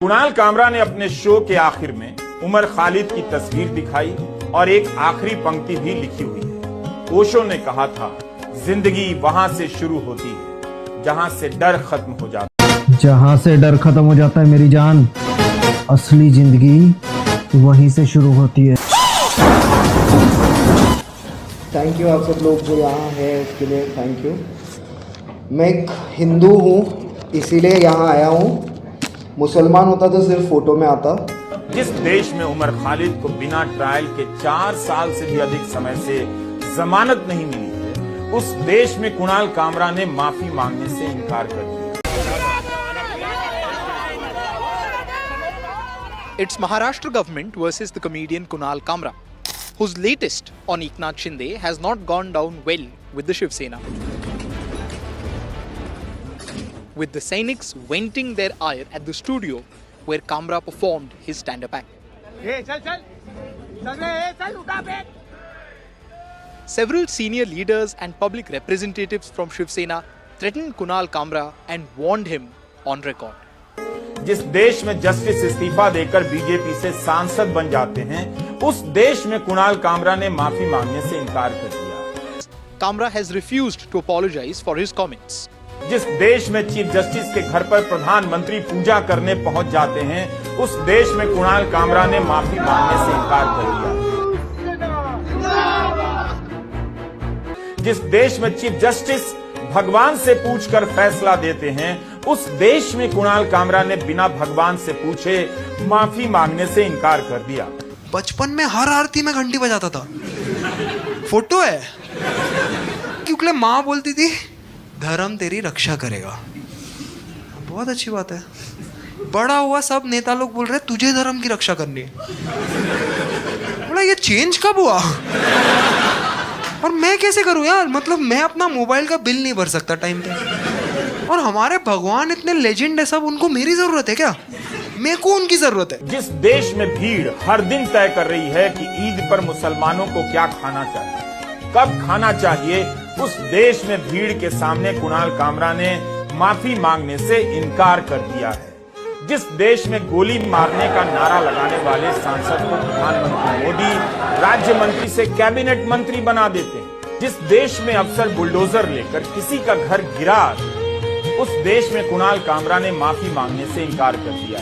कुणाल कामरा ने अपने शो के आखिर में उमर खालिद की तस्वीर दिखाई और एक आखिरी पंक्ति भी लिखी हुई है। ओशो ने कहा था, जिंदगी वहां से शुरू होती है जहां से डर खत्म हो जाता है। जहां से डर खत्म हो जाता है मेरी जान, असली जिंदगी वहीं से शुरू होती है। थैंक यू आप सब लोग जो यहाँ है उसके लिए थैंक यू। मैं एक हिंदू हूँ इसीलिए यहाँ आया हूँ। मुसलमान होता तो सिर्फ फोटो में आता। जिस देश में उमर खालिद को बिना ट्रायल के 4 साल से भी अधिक समय से जमानत नहीं मिली, उस देश में कुणाल कामरा ने माफी मांगने से इनकार कर दिया। It's Maharashtra government versus the comedian Kunal Kamra, whose latest on Eknath Shinde has not gone down well with the Shiv Sena. With the Sainiks venting their ire at the studio where Kamra performed his stand-up act. Several senior leaders and public representatives from Shiv Sena threatened Kunal Kamra and warned him on record. जिस देश में justice इस्तीफा देकर BJP से सांसद बन जाते हैं, उस देश में कुणाल कामरा ने माफी मांगने से इनकार कर दिया। Kamra has refused to apologize for his comments. जिस देश में चीफ जस्टिस के घर पर प्रधानमंत्री पूजा करने पहुंच जाते हैं, उस देश में कुणाल कामरा ने माफी मांगने से इनकार कर दिया। जिस देश में चीफ जस्टिस भगवान से पूछकर फैसला देते हैं, उस देश में कुणाल कामरा ने बिना भगवान से पूछे माफी मांगने से इनकार कर दिया। बचपन में हर आरती में घंटी बजाता था। फोटो है क्योंकि माँ बोलती थी धर्म तेरी रक्षा करेगा। बहुत अच्छी बात है। बड़ा हुआ सब नेता लोग बोल रहे तुझे धर्म की रक्षा करनी है। बोला ये चेंज कब हुआ? और मैं कैसे करूं यार? मतलब मैं अपना मोबाइल का बिल नहीं भर सकता टाइम पे। और हमारे भगवान इतने लेजेंड है सब, उनको मेरी जरूरत है क्या? मेरे को उनकी जरूरत है। जिस देश में भीड़ हर दिन तय कर रही है कि ईद पर मुसलमानों को क्या खाना चाहिए, कब खाना चाहिए, उस देश में भीड़ के सामने कुणाल कामरा ने माफी मांगने से इनकार कर दिया है। जिस देश में गोली मारने का नारा लगाने वाले सांसद को प्रधानमंत्री मोदी राज्य मंत्री से कैबिनेट मंत्री बना देते हैं, जिस देश में अफसर बुलडोजर लेकर किसी का घर गिरा, उस देश में कुणाल कामरा ने माफी मांगने से इनकार कर दिया है।